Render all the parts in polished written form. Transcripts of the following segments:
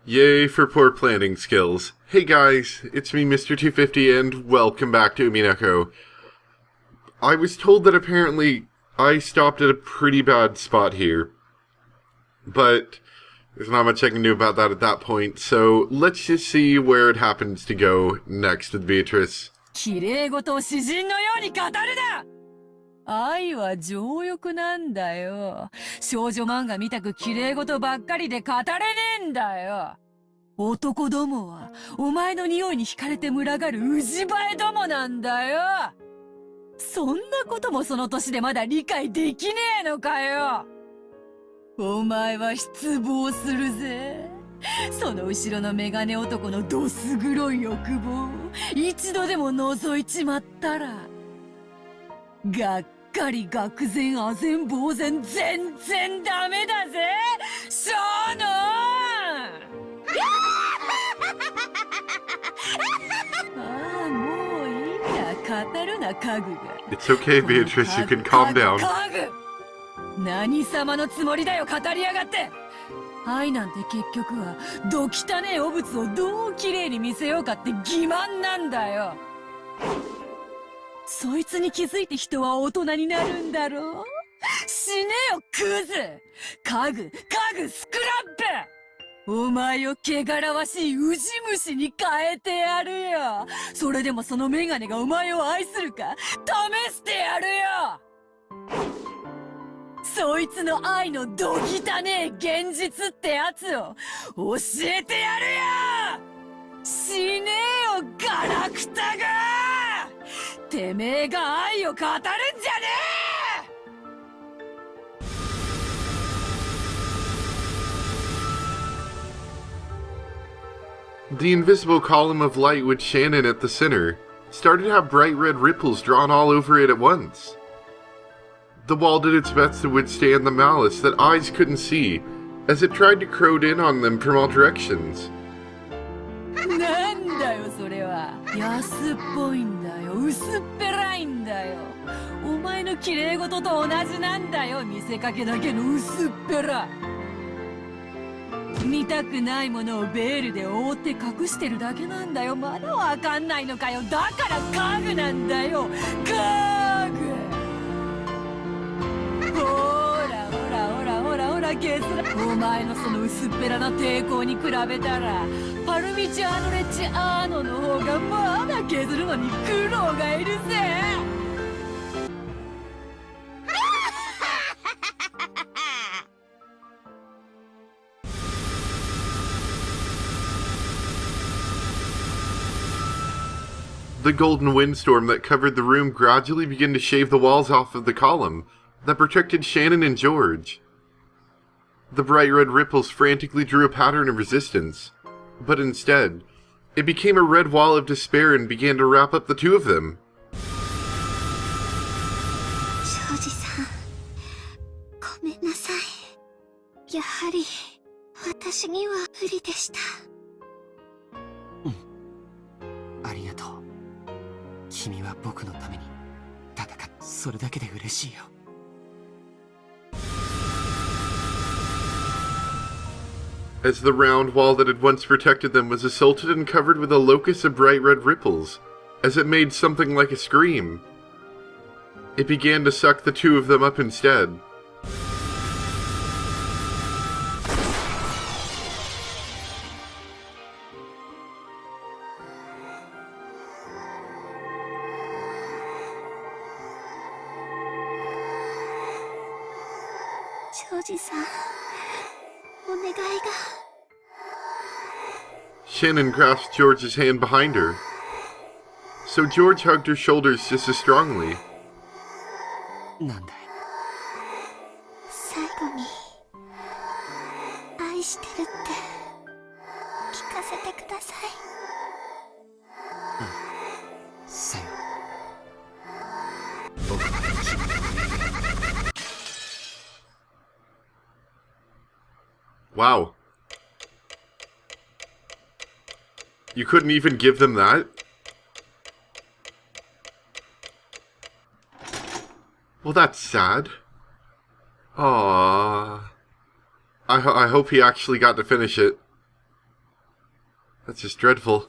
Yay for poor planning skills. Hey guys, it's me Mr. 250 and welcome back to Umineko. I was told that apparently I stopped at a pretty bad spot here. But there's not much I can do about that at that point, so let's just see where it happens to go next with Beatrice. 綺麗事を詩人のように語るな！愛は情欲なんだよ。少女漫画見たく綺麗事ばっかりで語れねえんだよ。男どもはお前の匂いに惹かれて群がるウジバエどもなんだよ。そんなこともその年でまだ理解できねえのかよ。お前は失望するぜ。その後ろのメガネ男のどす黒い欲望、一度でも覗いちまったら、がっかり愕然唖然呆然全然ダメだぜ、ショーノン。ああ、もういいや、語るな家具が。It's okay, Beatrice, you can calm down. 家具、何様のつもりだよ、語りやがって。愛なんて結局はど汚ねえ汚物をどう綺麗に見せようかって欺瞞なんだよ。そいつに気づいて人は大人になるんだろう。死ねよクズ、家具スクラップ。お前を汚らわしいウジ虫に変えてやるよ。それでもそのメガネがお前を愛するか試してやるよ。そいつの愛のどぎたねえ現実ってやつを教えてやるよ。死ねえよガラクタが。てめえが愛を語るんじゃねえ。The invisible column of light with Shannon at the center started to have bright red ripples drawn all over it at once. The wall did its best to withstand the malice that eyes couldn't see as it tried to crowd in on them from all directions. なんだよそれは。安っぽいんだよ、薄っぺらいんだよ。お前の綺麗事と同じなんだよ、見せかけだけの薄っぺら。見たくないものをベールで覆って隠してるだけなんだよ。まだわかんないのかよ。だから家具なんだよ、家具。ほらゲスラ。お前のその薄っぺらな抵抗に比べたらパルミチャーノレッチアーノの方がまだ削るのに苦労がいるぜ。The golden windstorm that covered the room gradually began to shave the walls off of the column that protected Shannon and George. The bright red ripples frantically drew a pattern of resistance, but instead, it became a red wall of despair and began to wrap up the two of them. 庄司さん、ごめんなさい。やはり私には無理でした。ありがとう。君は僕のために戦っ、それだけで嬉しいよ。As the round wall that had once protected them was assaulted and covered with a locus of bright red ripples, as it made something like a scream. It began to suck the two of them up instead. Shannon grasped George's hand behind her, so George hugged her shoulders just as strongly. なんだい。最後に愛してるって聞かせてください。さよ。Wow. You couldn't even give them that? Well, that's sad. Aww. I hope he actually got to finish it. That's just dreadful.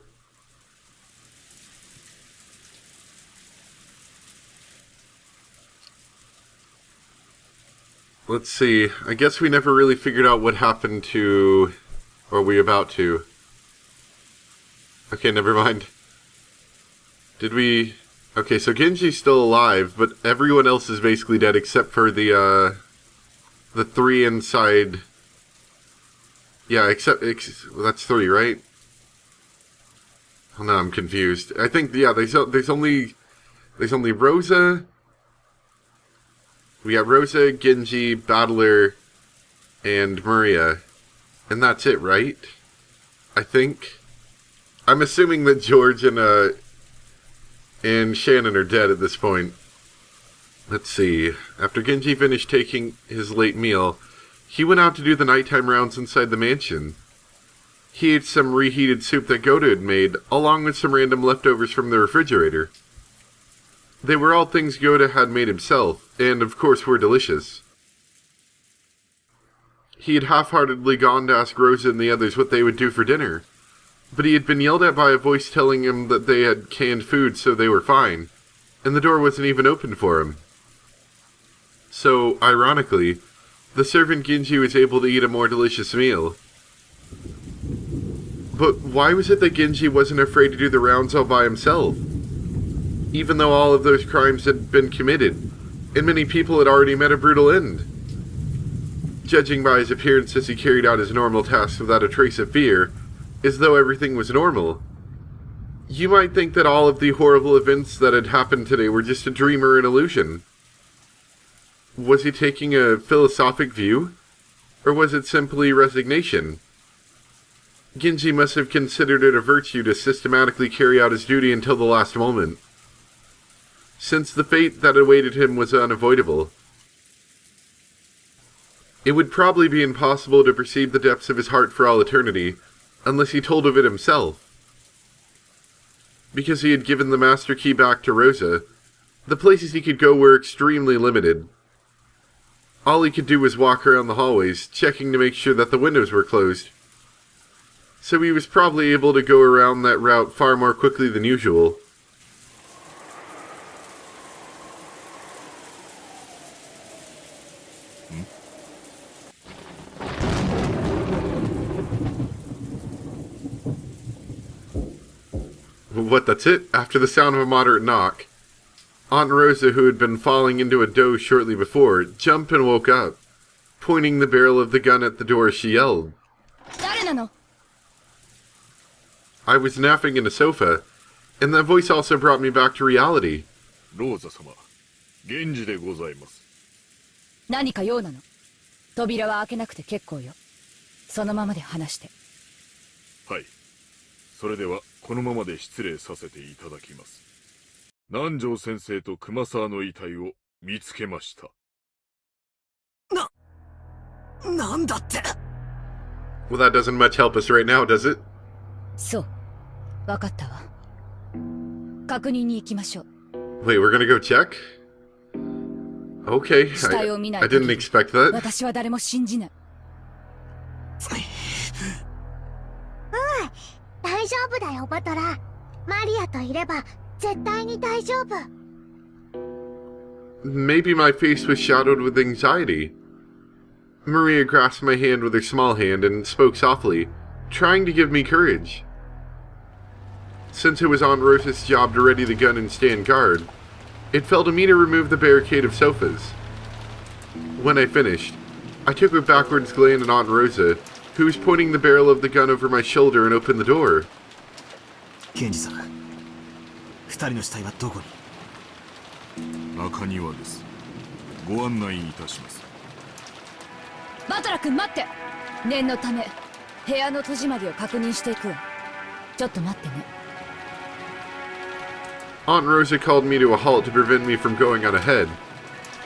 Let's see. I guess we never really figured out what happened to... Or are we about to? Okay, never mind. Did we... Okay, so Genji's still alive, but everyone else is basically dead except for the 3 inside... Yeah, well, that's 3, right? Oh, no, I'm confused. I think, yeah, there's only Rosa... We got Rosa, Genji, Battler, and Maria. And that's it, right? I think. I'm assuming that George and Shannon are dead at this point. Let's see. After Genji finished taking his late meal, he went out to do the nighttime rounds inside the mansion. He ate some reheated soup that Goto had made, along with some random leftovers from the refrigerator. They were all things Goto had made himself, and of course were delicious. He had half-heartedly gone to ask Rosa and the others what they would do for dinner, but he had been yelled at by a voice telling him that they had canned food so they were fine, and the door wasn't even open for him. So, ironically, the servant Genji was able to eat a more delicious meal. But why was it that Genji wasn't afraid to do the rounds all by himself? Even though all of those crimes had been committed, and many people had already met a brutal end. Judging by his appearance as he carried out his normal tasks without a trace of fear, as though everything was normal. You might think that all of the horrible events that had happened today were just a dream or an illusion. Was he taking a philosophic view? Or was it simply resignation? Genji must have considered it a virtue to systematically carry out his duty until the last moment, since the fate that awaited him was unavoidable. It would probably be impossible to perceive the depths of his heart for all eternity, unless he told of it himself. Because he had given the master key back to Rosa, the places he could go were extremely limited. All he could do was walk around the hallways, checking to make sure that the windows were closed. So he was probably able to go around that route far more quickly than usual. What, that's it? After the sound of a moderate knock, Aunt Rosa, who had been falling into a doze shortly before, jumped and woke up, pointing the barrel of the gun at the door. She yelled. I was napping in a sofa, and that voice also brought me back to reality. Rosa-sama, Genji de gozaimasu. 何か用なの？扉は開けなくて結構よ。そのままで話して。はい。それではこのままで失礼させていただきます。南條先生と熊沢の遺体を見つけました。なんだって。 Well, that doesn't much help us right now, does it? そう。わかったわ。確認に行きましょう。 Wait, we're gonna go check? Okay, I didn't expect that. 私は誰も信じない。大丈夫だよ、バトラー。マリアといれば絶対に大丈夫。Maybe my face was shadowed with anxiety. Maria grasped my hand with her small hand and spoke softly, trying to give me courage. Since it was Aunt Rosa's job to ready the gun and stand guard, it fell to me to remove the barricade of sofas. When I finished, I took a backwards glance at Aunt Rosa, who was pointing the barrel of the gun over my shoulder, and opened the door. ケンジさん、二人の死体はどこに？中庭です。ご案内いたします。バトラ君待って。念のため部屋の戸締まりを確認していくわ。ちょっと待ってね。 Aunt Rosa called me to a halt to prevent me from going on ahead,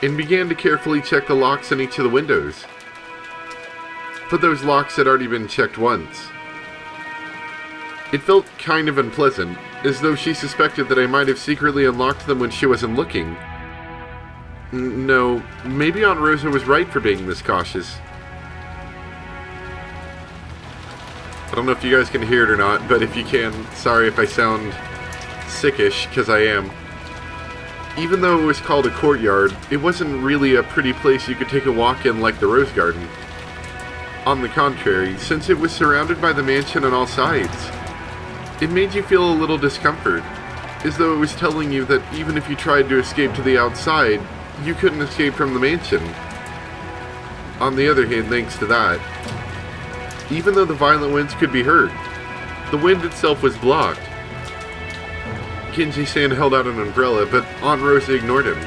and began to carefully check the locks on each of the windows. But those locks had already been checked once. It felt kind of unpleasant, as though she suspected that I might have secretly unlocked them when she wasn't looking. No, maybe Aunt Rosa was right for being this cautious. I don't know if you guys can hear it or not, but if you can, sorry if I sound sickish, because I am. Even though it was called a courtyard, it wasn't really a pretty place you could take a walk in like the Rose Garden. On the contrary, since it was surrounded by the mansion on all sides, it made you feel a little discomfort, as though it was telling you that even if you tried to escape to the outside, you couldn't escape from the mansion. On the other hand, thanks to that, even though the violent winds could be heard, the wind itself was blocked. Genji-san held out an umbrella, but Aunt Rosa ignored him.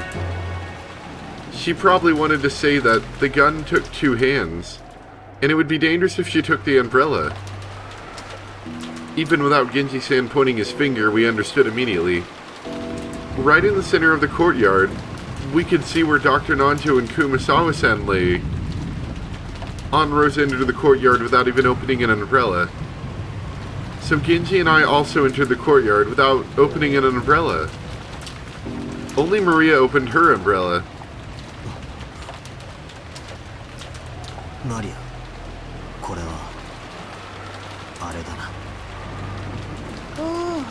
She probably wanted to say that the gun took 2 hands, and it would be dangerous if she took the umbrella. Even without Genji-san pointing his finger, we understood immediately. Right in the center of the courtyard, we could see where Dr. Nanjo and Kumasawa-san lay. Aunt Rosa entered the courtyard without even opening an umbrella. So Genji and I also entered the courtyard without opening an umbrella. Only Maria opened her umbrella. Maria, これはあれだな。おお、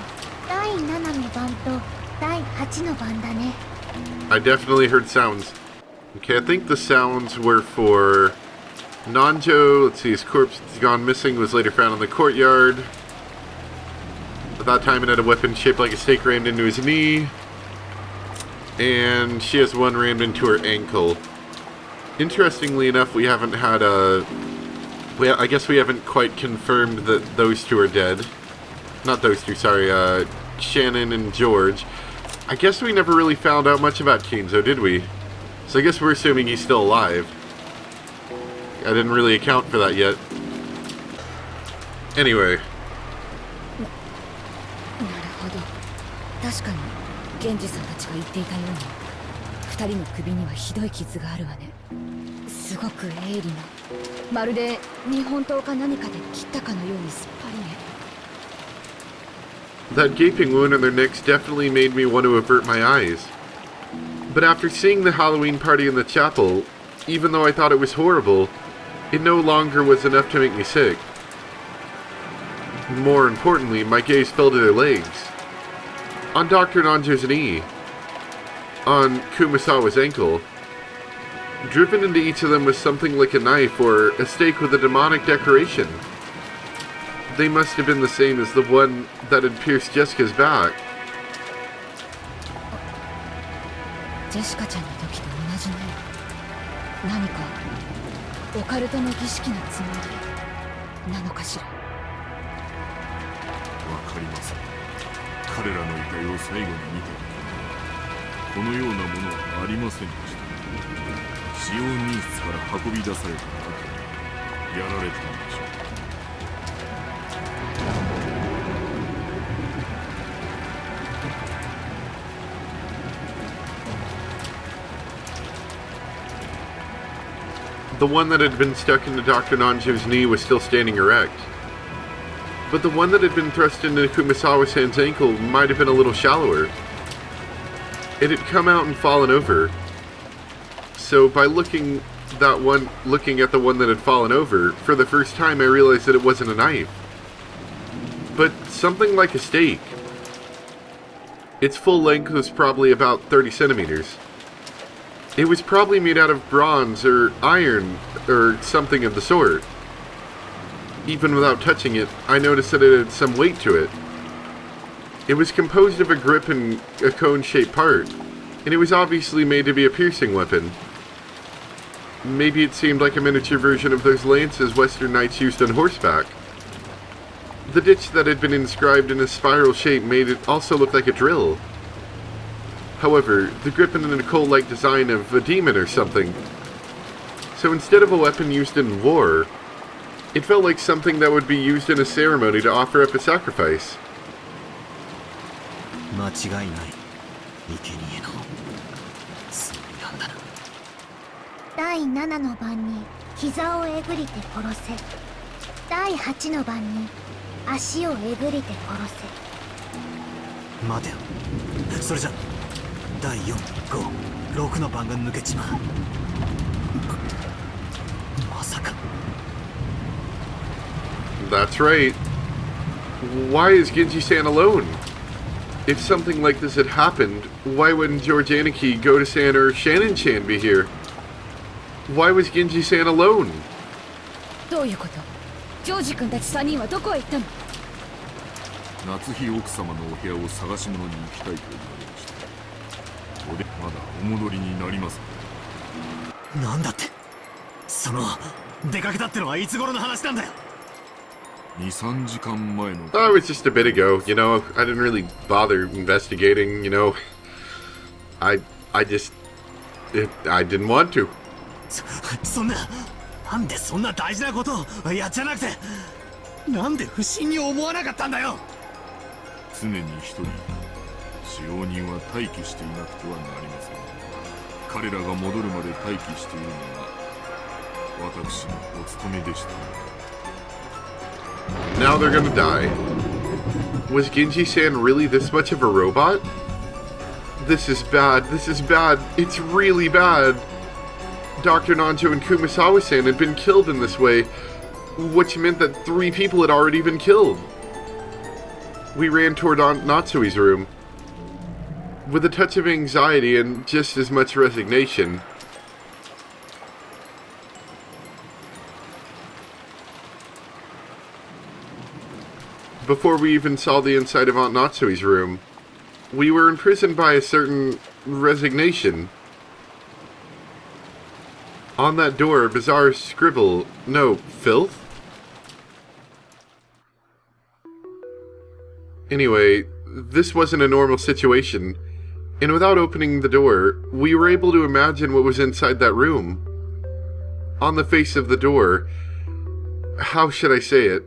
第7の番と第8の番だね。 I definitely heard sounds. Okay, I think the sounds were for Nanjo. Let's see, his corpse gone missing, was later found in the courtyard. At that time it had a weapon shaped like a stake rammed into his knee. And she has one rammed into her ankle. Interestingly enough, we haven't had a... I guess we haven't quite confirmed that those two are dead. Not those two, sorry, Shannon and George. I guess we never really found out much about Kenzo, did we? So I guess we're assuming he's still alive. I didn't really account for that yet. Anyway. なるほど。確かに源氏さんたちが言っていたように、2人の首にはひどい傷があるわね。すごく鋭利な、まるで日本刀か何かで切ったかのようにすっぱりね。That gaping wound on their necks definitely made me want to avert my eyes. But after seeing the Halloween party in the chapel, even though I thought it was horrible, it no longer was enough to make me sick. More importantly, my gaze fell to their legs. On Dr. Nanjo's knee. On Kumasawa's ankle. Driven into each of them was something like a knife or a stake with a demonic decoration. They must have been the same as the one that had pierced Jessica's back. ジェシカちゃんの時と同じね。何かオカルトの儀式のつもりなのかしら。わかりません。彼らの遺体を最後に見た時、このようなものはありませんでした。使用人室から運び出された後にやられたんでしょう。The one that had been stuck into Dr. Nanjo's knee was still standing erect. But the one that had been thrust into Kumasawa-san's ankle might have been a little shallower. It had come out and fallen over. So by looking at the one that had fallen over, for the first time I realized that it wasn't a knife, but something like a stake. Its full length was probably about 30 centimeters. It was probably made out of bronze or iron or something of the sort. Even without touching it, I noticed that it had some weight to it. It was composed of a grip and a cone-shaped part, and it was obviously made to be a piercing weapon. Maybe it seemed like a miniature version of those lances Western knights used on horseback. The ditch that had been inscribed in a spiral shape made it also look like a drill. However, the grip in a Nicole-like design of a demon or something. So instead of a weapon used in war, it felt like something that would be used in a ceremony to offer up a sacrifice. 間違いない。生贄のつもりなんだな。第7の番に膝をえぐりて殺せ。第8の番に足をえぐりて殺せ。待てよ。それじゃ第4、5、6の番が抜けちまう。まさか。That's right. Why is Genji-san alone? If something like this had happened, why wouldn't George Aniki, Goda-san, or Shannon-chan be here? Why was Genji-san alone? どういうこと？ジョージ君たち3人はどこへ行ったの？夏日奥様のお部屋を探し物に行きたいと言われました。おでまだお戻りになりますか？なんだってその出かけたってのはいつ頃の話なんだよ。2、3時間前の。 Oh, it was just a bit ago, you know. I didn't really bother investigating, you know. I didn't want to. そんな、なんでそんな大事なことをやっちゃなくて、なんで不審に思わなかったんだよ。常に一人使用人は待機していなくてはなりません。彼らが戻るまで待機しているのが私のお務めでした。 Now they're gonna die. Was Genji-san really this much of a robot? This is bad. This is bad. It's really bad. Dr. Nanjo and Kumasawa-san had been killed in this way, which meant that 3 people had already been killed. We ran toward Aunt Natsui's room. With a touch of anxiety and just as much resignation. Before we even saw the inside of Aunt Natsui's room, we were imprisoned by a certain resignation. On that door, a bizarre scribble. No, filth? Anyway, this wasn't a normal situation, and without opening the door, we were able to imagine what was inside that room. On the face of the door, how should I say it?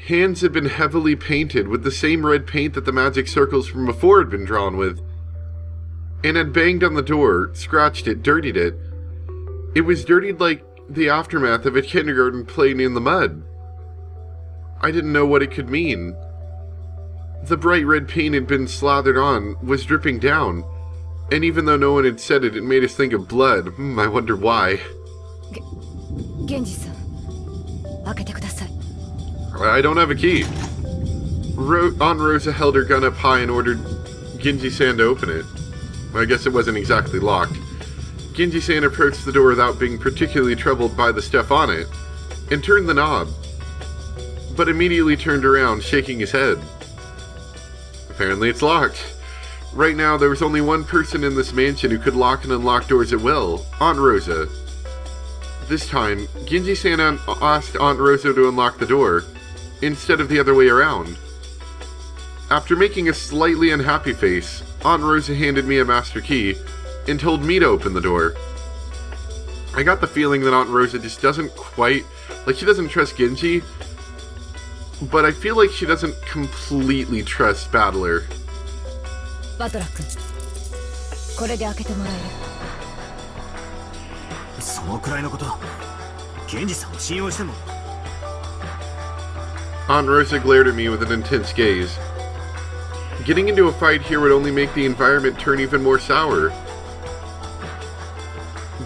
Hands had been heavily painted with the same red paint that the magic circles from before had been drawn with, and had banged on the door, scratched it, dirtied it. It was dirtied like the aftermath of a kindergarten playing in the mud. I didn't know what it could mean. The bright red paint had been slathered on, was dripping down, and even though no one had said it, it made us think of blood. I wonder why. Genji-san, 開けてください。 I don't have a key. Aunt Rosa held her gun up high and ordered Genji-san to open it. I guess it wasn't exactly locked. Genji-san approached the door without being particularly troubled by the stuff on it, and turned the knob, but immediately turned around, shaking his head. Apparently it's locked. Right now, there was only one person in this mansion who could lock and unlock doors at will, Aunt Rosa. This time, Genji-san asked Aunt Rosa to unlock the door, instead of the other way around. After making a slightly unhappy face, Aunt Rosa handed me a master key, and told me to open the door. I got the feeling that Aunt Rosa just doesn't quite, she doesn't trust Genji, but I feel like she doesn't completely trust Battler. バトラー君、これで開けてもらえる？そのくらいのこと、ケンジさんを信用しても。Aunt Rosa glared at me with an intense gaze. Getting into a fight here would only make the environment turn even more sour.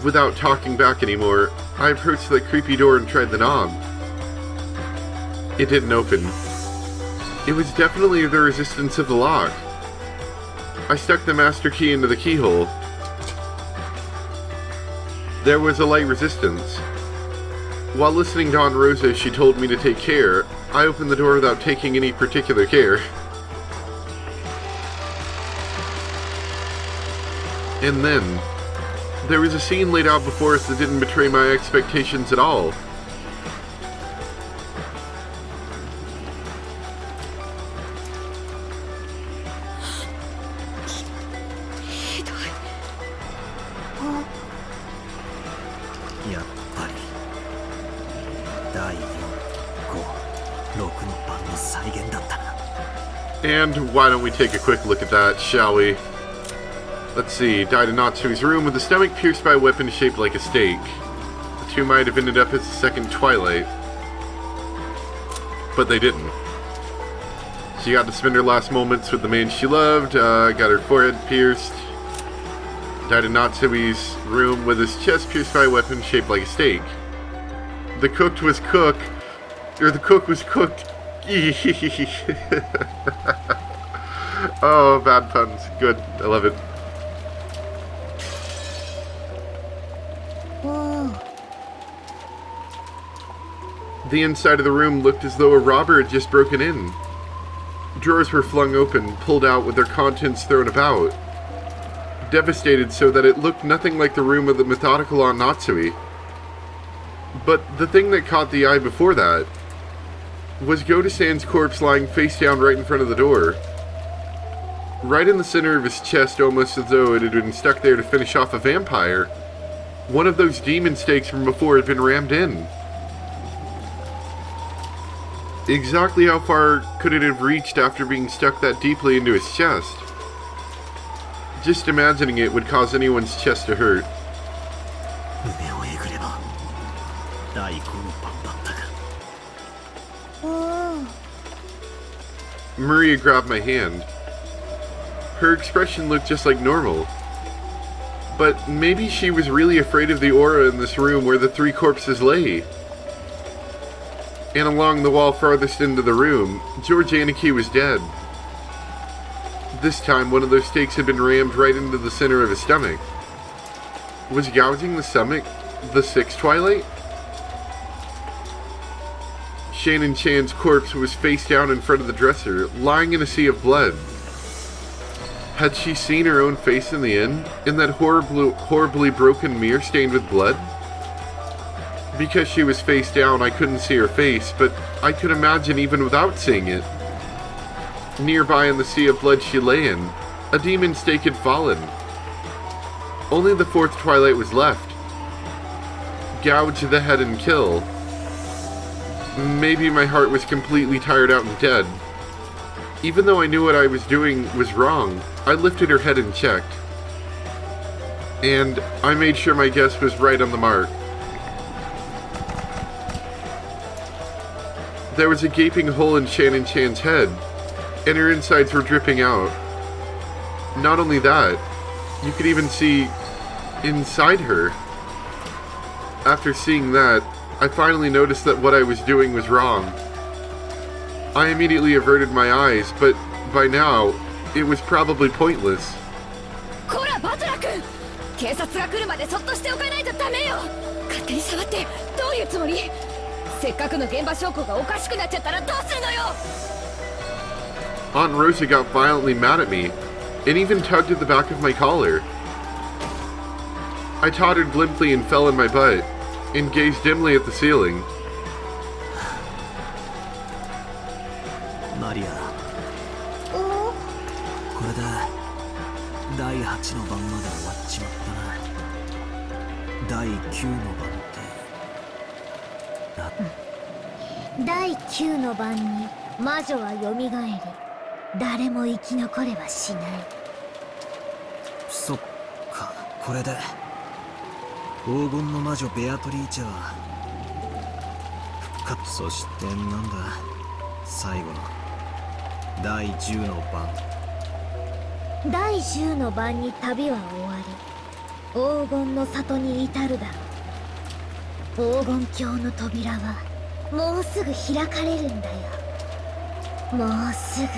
Without talking back anymore, I approached the creepy door and tried the knob. It didn't open. It was definitely the resistance of the lock. I stuck the master key into the keyhole. There was a light resistance. While listening to Aunt Rosa, she told me to take care. I opened the door without taking any particular care. And then, there was a scene laid out before us that didn't betray my expectations at all. And why don't we take a quick look at that, shall we? Let's see, died in Natsui's room with the stomach pierced by a weapon shaped like a stake. The two might have ended up as the second Twilight. But they didn't. She got to spend her last moments with the man she loved, got her forehead pierced. Died in Natsui's room with his chest pierced by a weapon shaped like a stake. The cooked was Cook, or the cook was cooked. Oh, bad puns. Good. I love it. Oh. The inside of the room looked as though a robber had just broken in. Drawers were flung open, pulled out with their contents thrown about. Devastated so that it looked nothing like the room of the methodical Aunt Natsui. But the thing that caught the eye before that was Goda-san's corpse lying face down right in front of the door. Right in the center of his chest, almost as though it had been stuck there to finish off a vampire, one of those demon stakes from before had been rammed in. Exactly how far could it have reached after being stuck that deeply into his chest? Just imagining it would cause anyone's chest to hurt. Oh. Maria grabbed my hand. Her expression looked just like normal. But maybe she was really afraid of the aura in this room where the three corpses lay. And along the wall farthest into the room, George Aniki was dead. This time, one of those stakes had been rammed right into the center of his stomach. Was gouging the stomach the sixth Twilight? Shannon Chan's corpse was face down in front of the dresser, lying in a sea of blood. Had she seen her own face in the inn, in that horribly broken mirror stained with blood? Because she was face down, I couldn't see her face, but I could imagine even without seeing it. Nearby in the sea of blood she lay in, a demon stake had fallen. Only the fourth Twilight was left. Gouge the head and kill. Maybe my heart was completely tired out and dead. Even though I knew what I was doing was wrong, I lifted her head and checked. And I made sure my guess was right on the mark. There was a gaping hole in Shannon Chan's head, and her insides were dripping out. Not only that, you could even see inside her. After seeing that, I finally noticed that what I was doing was wrong. I immediately averted my eyes, but by now, it was probably pointless. こらバトラ君、警察が来るまでそっとしておかないとダメよ。勝手に触ってどういうつもり？せっかくの現場証拠がおかしくなっちゃったらどうするのよ。 Aunt Rosa got violently mad at me, and even tugged at the back of my collar. I tottered limply and fell in my butt, and gazed dimly at the ceiling. マリア、お。これで第8の番まで終わっちまったな。第9の番って第9の番に魔女は蘇り、誰も生き残れはしない。そっか、これで黄金の魔女ベアトリーチェは復活。そしてなんだ、最後の第10の番。第10の番に旅は終わり、黄金の里に至るだろう。黄金鏡の扉はもうすぐ開かれるんだよ。もうすぐ。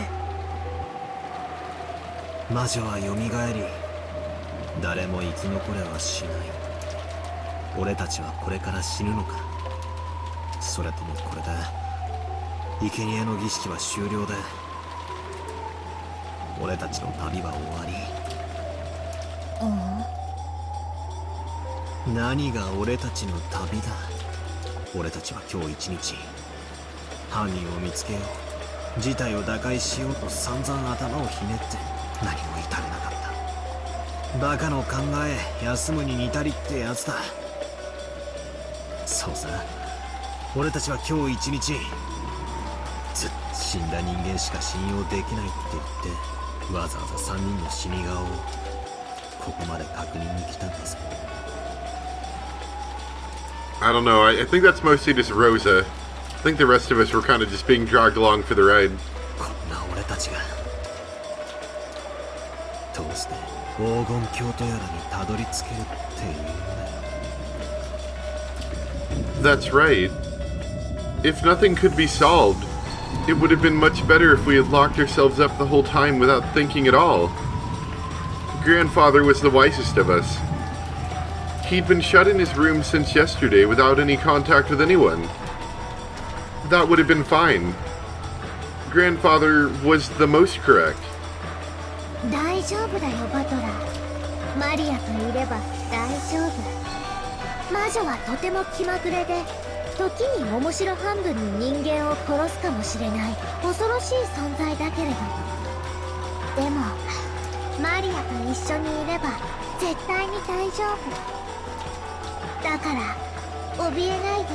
魔女は蘇り、誰も生き残れはしない。俺たちはこれから死ぬのか、それともこれで生贄の儀式は終了で俺たちの旅は終わり。何が俺たちの旅だ。俺たちは今日一日犯人を見つけよう、事態を打開しようと散々頭をひねって何も至れなかった。バカの考え休むに似たりってやつだ。そうさ、俺たちは今日一日死んだ人間しか信用できないって言ってわざわざ3人の死に顔をここまで確認に来たんだぞ。I don't know, I think that's mostly just Rosa. I think the rest of us were kind of just being dragged along for the ride. こんな俺たちがどうして黄金鏡とやらにたどり着けるっていうんだよ。 That's right. If nothing could be solved, it would have been much better if we had locked ourselves up the whole time without thinking at all. Grandfather was the wisest of us. He'd been shut in his room since yesterday without any contact with anyone. That would have been fine. Grandfather was the most correct. 大丈夫だよバトラー。マリアといれば大丈夫。魔女はとても気まぐれで、時に面白半分に人間を殺すかもしれない恐ろしい存在だけれど、でもマリアと一緒にいれば絶対に大丈夫だから、怯えないで。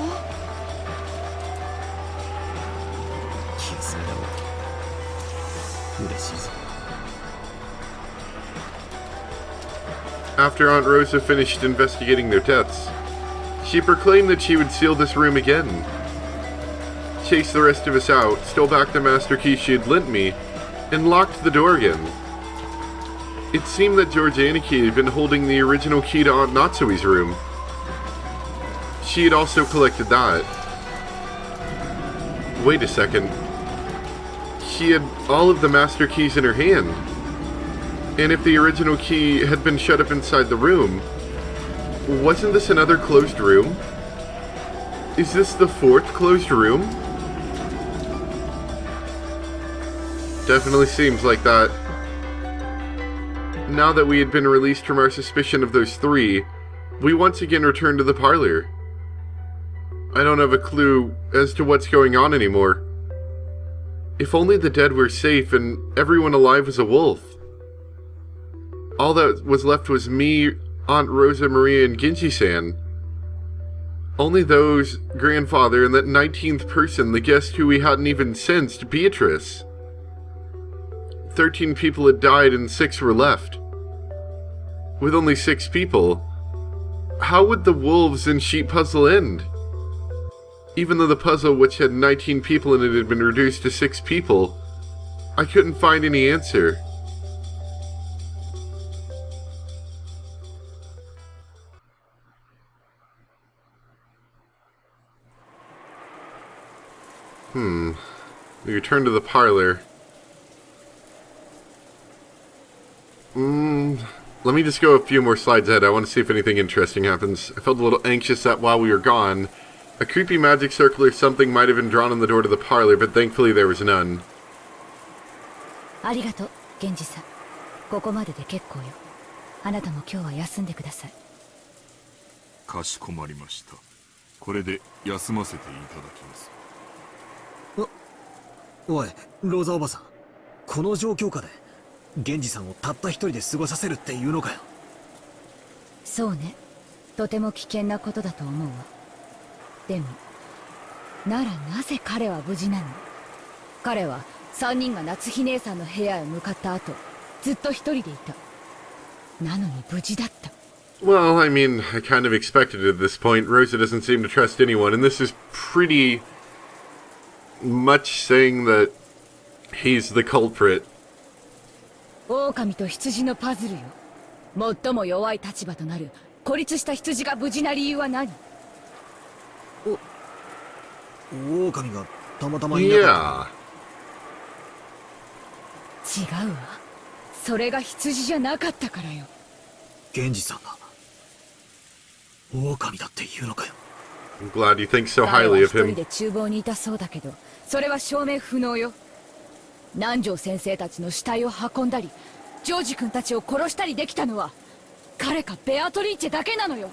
気が済めだろう。嬉しいぞ。After Aunt Rosa finished investigating their deaths, she proclaimed that she would seal this room again, chase the rest of us out, stole back the master key she had lent me, and locked the door again. It seemed that George Aniki had been holding the original key to Aunt Natsui's room. She had also collected that. Wait a second. She had all of the master keys in her hand. And if the original key had been shut up inside the room, wasn't this another closed room? Is this the fourth closed room? Definitely seems like that. Now that we had been released from our suspicion of those three, we once again returned to the parlor. I don't have a clue as to what's going on anymore. If only the dead were safe and everyone alive was a wolf. All that was left was me, Aunt Rosa, Maria, and Genji-san. Only those, grandfather, and that 19th person, the guest who we hadn't even sensed, Beatrice. 13 people had died and 6 were left. With only 6 people, how would the wolves and sheep puzzle end? Even though the puzzle, which had 19 people in it, had been reduced to 6 people, I couldn't find any answer. We return to the parlor. Let me just go a few more slides ahead. I want to see if anything interesting happens. I felt a little anxious that while we were gone, a creepy magic circle or something might have been drawn on the door to the parlor, but thankfully there was none. ありがとう、源氏さん。ここまでで結構よ。あなたも今日は休んでください。かしこまりました。これで休ませていただきます。おい、ローザおばさん。この状況下で、源氏さんをたった一人で過ごさせるっていうのかよ。そうね。とても危険なことだと思うわ。でも、ならなぜ彼は無事なの？彼は3人が夏日姉さんの部屋へ向かった後、ずっと一人でいた。なのに無事だった。Well, I mean, I kind of expected it at this point. Rosa doesn't seem to trust anyone, and this is pretty much saying that he's the culprit. 狼と羊のパズルよ。最も弱い立場となる孤立した羊が無事な理由は何？狼がたまたまいなかった。違うわ。それが羊じゃなかったからよ。源氏さんが狼だって言うのかよ。I'm glad you think so highly of 彼は一人 him. で厨房にいたそうだけど、それは証明不能よ。南條先生たちの死体を運んだり、ジョージ君たちを殺したりできたのは彼かベアトリーチェだけなのよ。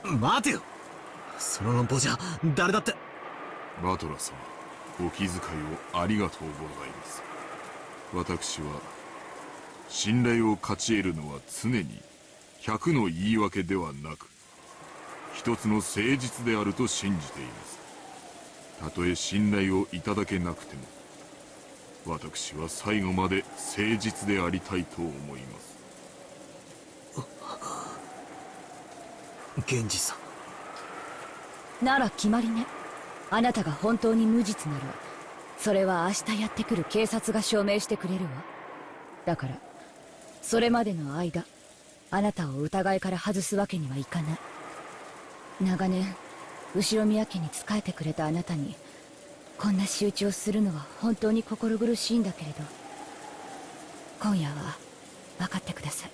待てよ。その論法じゃ誰だって。バトラ様、お気遣いをありがとうございます。私は信頼を勝ち得るのは常に100の言い訳ではなく一つの誠実であると信じています。たとえ信頼をいただけなくても私は最後まで誠実でありたいと思います。源氏さんなら決まりね。あなたが本当に無実なら、それは明日やってくる警察が証明してくれるわ。だからそれまでの間、あなたを疑いから外すわけにはいかない。長年後ろ宮家に仕えてくれたあなたにこんな仕打ちをするのは本当に心苦しいんだけれど、今夜は分かってください。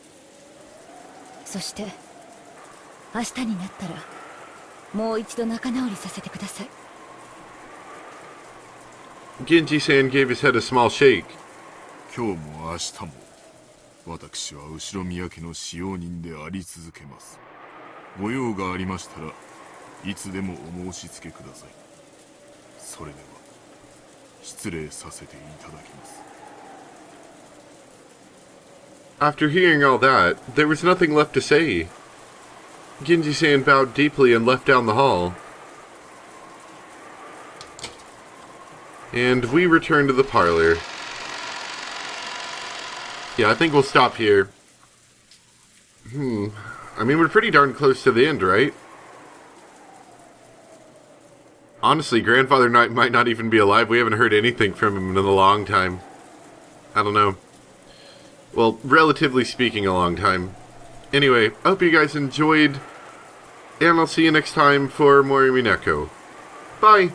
そして明日になったらもう一度仲直りさせてください。 Genji-san gave his head a small shake. 今日も明日も私は後ろ宮家の使用人であり続けます。ご用がありましたらいつでもお申し付けください。それでは失礼させていただきます。 After hearing all that, there was nothing left to say. Genji-san bowed deeply and left down the hall. And we return to the parlor. Yeah, I think we'll stop here. I mean, we're pretty darn close to the end, right? Honestly, Grandfather Knight might not even be alive. We haven't heard anything from him in a long time. I don't know. Well, relatively speaking, a long time. Anyway, I hope you guys enjoyed, and I'll see you next time for more Umineko. Bye!